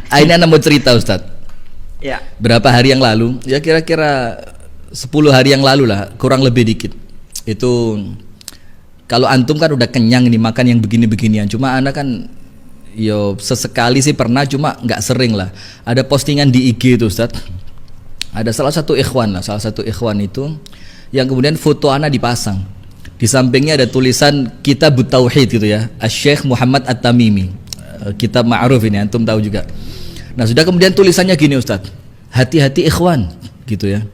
Ini anak mau cerita Ustadz. Ya. Berapa hari yang lalu, ya kira-kira 10 hari yang lalu lah, kurang lebih dikit. Itu kalau antum kan udah kenyang nih makan yang begini-beginian. Cuma anak kan yo sesekali sih pernah, cuma nggak sering lah. Ada postingan di IG itu Ustadz. Ada salah satu ikhwan itu yang kemudian foto anak dipasang. Di sampingnya ada tulisan Kitabut Tauhid gitu ya, Asy-Syaikh Muhammad At-Tamimi. Kitab ma'ruf ini antum tahu juga. Nah, sudah kemudian tulisannya gini Ustadz, hati-hati ikhwan gitu ya.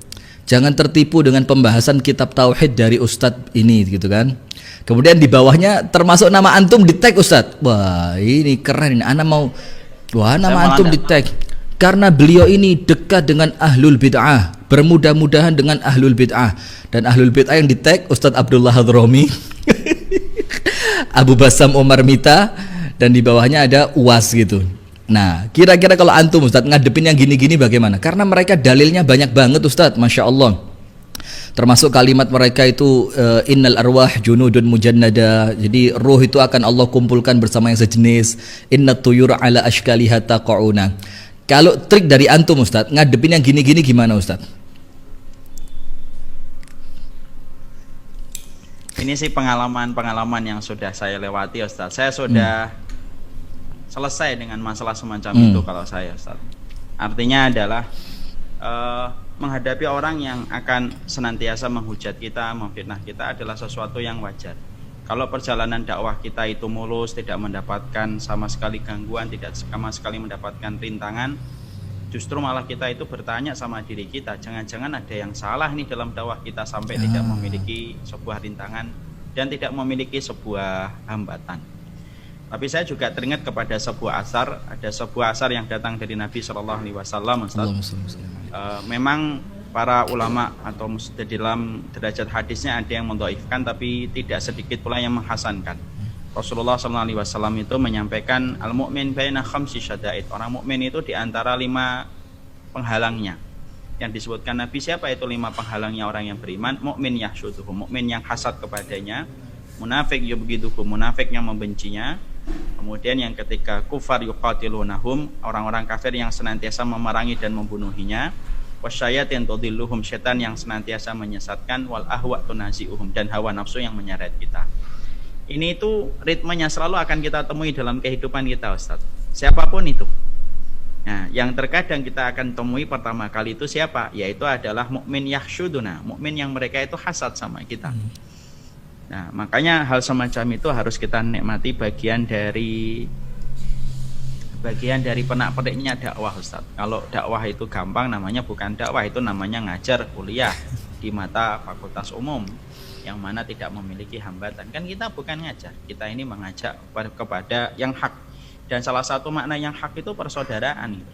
Jangan tertipu dengan pembahasan kitab tauhid dari Ustadz ini gitu kan. Kemudian di bawahnya termasuk nama antum di tag Ustadz. Wah, ini keren ini. Ana mau nama antum di tag. Karena beliau ini dekat dengan ahlul bid'ah, bermudah-mudahan dengan ahlul bid'ah. Dan ahlul bid'ah yang di tag Ustadz Abdullah Hadromi, Abu Basam Omar Mita, dan di bawahnya ada UAS gitu. Nah, kira-kira kalau antum Ustadz ngadepin yang gini-gini bagaimana? Karena mereka dalilnya banyak banget Ustadz, Masya Allah. Termasuk kalimat mereka itu innal arwah junudun mujannada. Jadi ruh itu akan Allah kumpulkan bersama yang sejenis. Innat tuyur ala ashkaliha taqauna. Kalau trik dari antum Ustadz ngadepin yang gini-gini gimana Ustadz? Ini sih pengalaman yang sudah saya lewati Ustadz. Saya sudah selesai dengan masalah semacam itu kalau saya Ustaz. Artinya adalah menghadapi orang yang akan senantiasa menghujat kita, memfitnah kita adalah sesuatu yang wajar. Kalau perjalanan dakwah kita itu mulus, tidak mendapatkan sama sekali gangguan, tidak sama sekali mendapatkan rintangan, justru malah kita itu bertanya sama diri kita, jangan-jangan ada yang salah nih dalam dakwah kita sampai tidak memiliki sebuah rintangan dan tidak memiliki sebuah hambatan. Tapi saya juga teringat kepada sebuah asar, ada sebuah asar yang datang dari Nabi SAW. Memang para ulama atau di dalam derajat hadisnya ada yang mendhaifkan, tapi tidak sedikit pula yang menghasankan. Rasulullah SAW itu menyampaikan al-mu'min baina khamsi syada'id. Orang mukmin itu di antara 5 penghalangnya. Yang disebutkan Nabi siapa itu 5 penghalangnya orang yang beriman? Mukmin yahsyuduhu, mukmin yang hasad kepadanya. Munafik yubghiduhu, munafik yang membencinya. Kemudian yang ketiga kufar yuqatilunahum, orang-orang kafir yang senantiasa memerangi dan membunuhinya. Wasyayatin tudilluhum, setan yang senantiasa menyesatkan. Wal ahwa tunazi'uhum, dan hawa nafsu yang menyeret kita. Ini itu ritmenya selalu akan kita temui dalam kehidupan kita Ustaz, siapapun itu. Nah, yang terkadang kita akan temui pertama kali itu siapa? Yaitu adalah mukmin yahsyuduna, mukmin yang mereka itu hasad sama kita. Nah, makanya hal semacam itu harus kita nikmati bagian dari penak-peniknya dakwah Ustaz. Kalau dakwah itu gampang, namanya bukan dakwah, itu namanya ngajar kuliah di mata fakultas umum yang mana tidak memiliki hambatan. Kan kita bukan ngajar, kita ini mengajak kepada yang hak. Dan salah satu makna yang hak itu persaudaraan.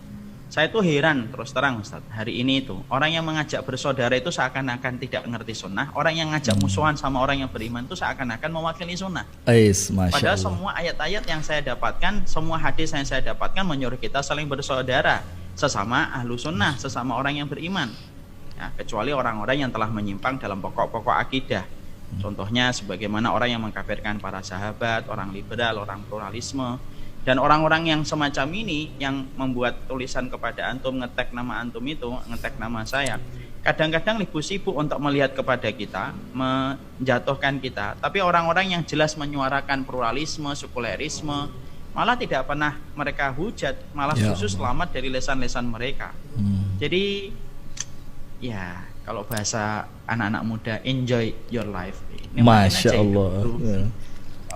Saya itu heran terus terang Ustaz, hari ini itu orang yang mengajak bersaudara itu seakan-akan tidak mengerti sunnah. Orang yang ngajak musuhan sama orang yang beriman itu seakan-akan mewakili sunnah. Padahal semua ayat-ayat yang saya dapatkan, semua hadis yang saya dapatkan menyuruh kita saling bersaudara sesama ahlu sunnah, sesama orang yang beriman ya, kecuali orang-orang yang telah menyimpang dalam pokok-pokok akidah. Contohnya sebagaimana orang yang mengkafirkan para sahabat, orang liberal, orang pluralisme. Dan orang-orang yang semacam ini yang membuat tulisan kepada antum, ngetek nama antum itu, ngetek nama saya, kadang-kadang lebih sibuk untuk melihat kepada kita, menjatuhkan kita. Tapi orang-orang yang jelas menyuarakan pluralisme, sekulerisme, malah tidak pernah mereka hujat, malah justru selamat dari lesan-lesan mereka. Jadi ya kalau bahasa anak-anak muda, enjoy your life. Ini Masya Allah.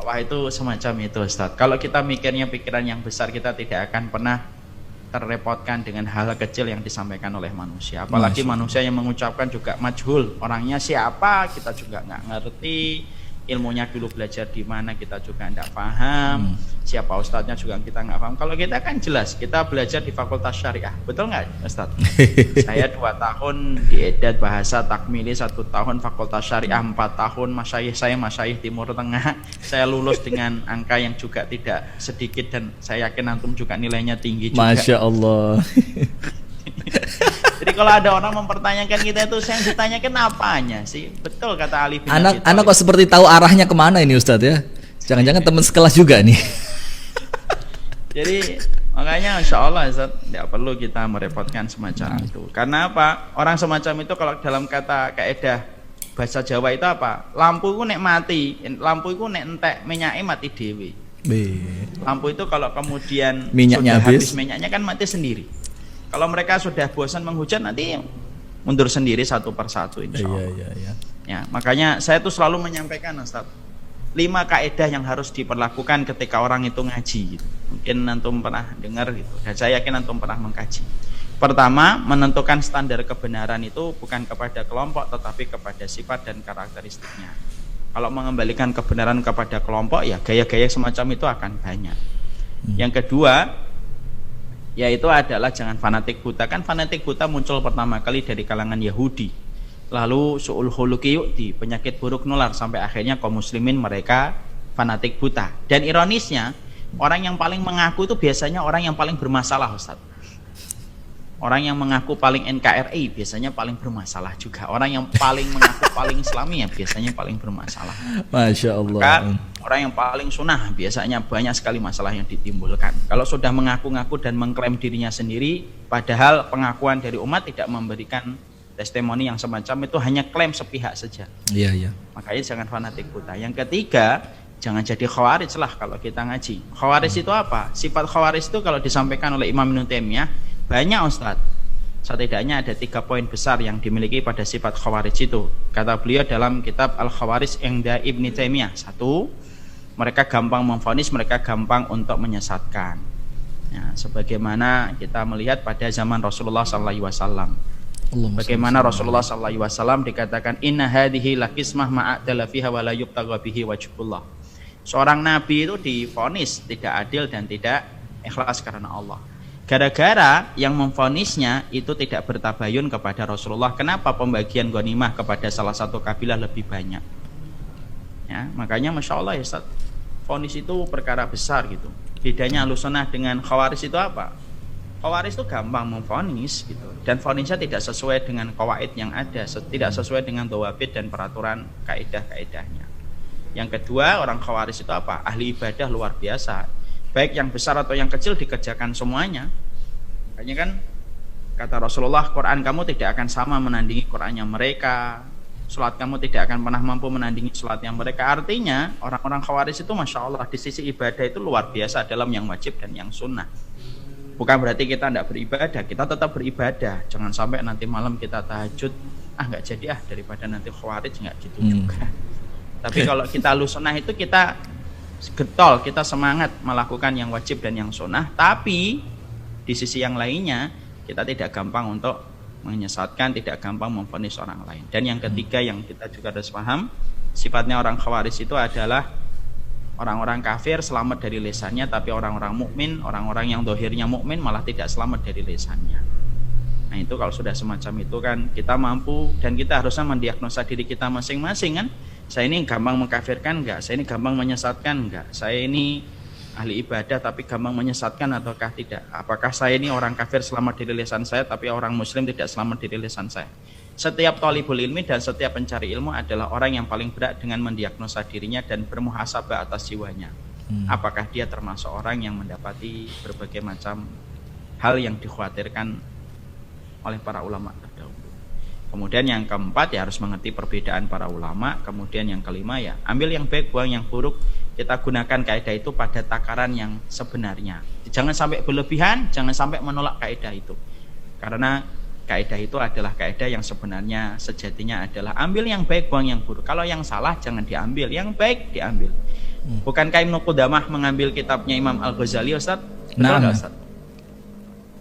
Wah, itu semacam itu Ustaz. Kalau kita mikirnya pikiran yang besar, kita tidak akan pernah terrepotkan dengan hal kecil yang disampaikan oleh manusia. Apalagi manusia yang mengucapkan juga majhul, orangnya siapa kita juga nggak ngerti, ilmunya dulu belajar di mana kita juga nggak paham, siapa ustadznya juga kita nggak paham. Kalau kita kan jelas, kita belajar di Fakultas Syariah, betul nggak Ustadz? Saya 2 tahun di Edat Bahasa Takmili, 1 tahun Fakultas Syariah, 4 tahun masyayikh saya masyayikh Timur Tengah. Saya lulus dengan angka yang juga tidak sedikit dan saya yakin antum juga nilainya tinggi juga. Masya Allah. Jadi kalau ada orang mempertanyakan kita itu, saya ditanyakan apanya sih? Betul kata Ali bin Abi Thalib. Anak kok seperti tahu arahnya kemana ini Ustadz ya? Jangan-jangan teman sekelas juga nih. Jadi Makanya insya Allah Ustaz, tidak perlu kita merepotkan semacam itu. Karena apa? Orang semacam itu kalau dalam kata kaidah bahasa Jawa itu apa? Lampu itu nek mati, lampu itu nek entek minyaknya mati dewi. Lampu itu kalau kemudian minyaknya sudah habis habis minyaknya kan mati sendiri. Kalau mereka sudah bosan menghujan nanti mundur sendiri satu persatu insya Allah. Iya. Ya, makanya saya tuh selalu menyampaikan Ustaz, 5 kaidah yang harus diperlakukan ketika orang itu ngaji gitu. Mungkin antum pernah dengar gitu, dan saya yakin antum pernah mengkaji. Pertama, menentukan standar kebenaran itu bukan kepada kelompok tetapi kepada sifat dan karakteristiknya. Kalau mengembalikan kebenaran kepada kelompok ya gaya-gaya semacam itu akan banyak. Yang kedua, yaitu adalah jangan fanatik buta. Kan fanatik buta muncul pertama kali dari kalangan Yahudi. Lalu su'ul khuluqi yu'ti, penyakit buruk nular, sampai akhirnya kaum muslimin mereka fanatik buta. Dan ironisnya, orang yang paling mengaku itu biasanya orang yang paling bermasalah Ustaz. Orang yang mengaku paling NKRI biasanya paling bermasalah juga. Orang yang paling mengaku paling Islami ya biasanya paling bermasalah. Masya Allah. Maka orang yang paling sunnah biasanya banyak sekali masalah yang ditimbulkan. Kalau sudah mengaku-ngaku dan mengklaim dirinya sendiri, padahal pengakuan dari umat tidak memberikan testimoni yang semacam itu, hanya klaim sepihak saja. Iya. Makanya jangan fanatik buta. Yang ketiga, jangan jadi khawarij lah kalau kita ngaji. Khawarij itu apa? Sifat khawarij itu kalau disampaikan oleh Imam Ibnu Taimiyah banyak Ustaz. Setidaknya ada 3 poin besar yang dimiliki pada sifat khawarij itu. Kata beliau dalam kitab Al-Khawarij Inda Ibnu Taimiyah. 1, mereka gampang memvonis, mereka gampang untuk menyesatkan. Ya, sebagaimana kita melihat pada zaman Rasulullah SAW. Bagaimana Rasulullah SAW dikatakan inna hadhihi lakismah ma'adala fiha wa la yubtagha bihi wajhullah. Seorang nabi itu divonis tidak adil dan tidak ikhlas karena Allah. Gara-gara yang memvonisnya itu tidak bertabayun kepada Rasulullah. Kenapa pembagian ghanimah kepada salah satu kabilah lebih banyak? Ya, makanya Masya Allah ya Ustaz, vonis itu perkara besar gitu. Bedanya Ahlussunnah dengan Khawarij itu apa? Khawarij itu gampang memvonis gitu, dan vonisnya tidak sesuai dengan qawaid yang ada, tidak sesuai dengan dhawabit dan peraturan kaidah-kaidahnya. Yang kedua, orang Khawarij itu apa? Ahli ibadah luar biasa, baik yang besar atau yang kecil dikerjakan semuanya. Makanya kan kata Rasulullah, Quran kamu tidak akan sama menandingi Qurannya mereka, sholat kamu tidak akan pernah mampu menandingi sholatnya mereka. Artinya orang-orang Khawarij itu Masya Allah di sisi ibadah itu luar biasa dalam yang wajib dan yang sunnah. Bukan berarti kita tidak beribadah, kita tetap beribadah. Jangan sampai nanti malam kita tahajud, nggak jadi daripada nanti Khawarij, nggak gitu juga. Tapi kalau kita Ahlussunnah itu kita getol, kita semangat melakukan yang wajib dan yang sunnah. Tapi di sisi yang lainnya kita tidak gampang untuk menyesatkan, tidak gampang memvonis orang lain. Dan yang ketiga yang kita juga harus paham, sifatnya orang Khawarij itu adalah orang-orang kafir selamat dari lisannya, tapi orang-orang mukmin, orang-orang yang dohirnya mukmin malah tidak selamat dari lisannya. Nah itu kalau sudah semacam itu kan kita mampu, dan kita harusnya mendiagnosa diri kita masing-masing kan. Saya ini gampang mengkafirkan enggak? Saya ini gampang menyesatkan enggak? Saya ini ahli ibadah tapi gampang menyesatkan ataukah tidak? Apakah saya ini orang kafir selamat dari lisan saya tapi orang muslim tidak selamat dari lisan saya? Setiap thalibul ilmi dan setiap pencari ilmu adalah orang yang paling berat dengan mendiagnosa dirinya dan bermuhasabah atas jiwanya. Apakah dia termasuk orang yang mendapati berbagai macam hal yang dikhawatirkan oleh para ulama terdahulu. Kemudian yang keempat ya harus mengerti perbedaan para ulama. Kemudian yang kelima ya ambil yang baik, buang yang buruk. Kita gunakan kaidah itu pada takaran yang sebenarnya. Jangan sampai berlebihan, jangan sampai menolak kaidah itu. Karena kaidah itu adalah kaidah yang sebenarnya sejatinya adalah ambil yang baik, buang yang buruk. Kalau yang salah jangan diambil, yang baik diambil. Bukankah Ibnu Qudamah mengambil kitabnya Imam Al-Ghazali Ustaz? Betul nggak Ustaz?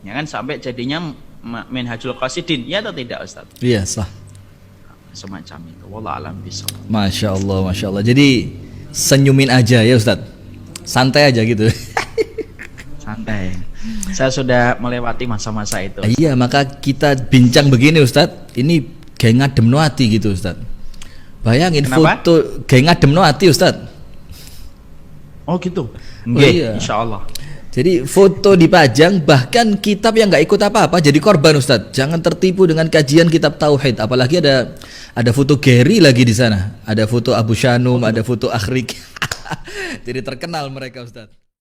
Ya kan sampai jadinya Minhajul Qasidin, ya atau tidak Ustaz? Iya sah. Semacam itu. Wallahu a'lam bishawab. Masya Allah. Jadi senyumin aja ya Ustaz, santai aja gitu. Santai. Saya sudah melewati masa-masa itu. Iya, maka kita bincang begini Ustadz, ini kayak ngadem no hati gitu Ustadz. Bayangin kenapa? Foto kayak ngadem no hati Ustadz. Oh gitu. Iya. Insya Allah. Jadi foto dipajang, bahkan kitab yang nggak ikut apa-apa jadi korban Ustadz. Jangan tertipu dengan kajian kitab tauhid. Apalagi ada foto Gary lagi di sana, ada foto Abu Shanum, ada foto Akhrik. Jadi terkenal mereka Ustadz.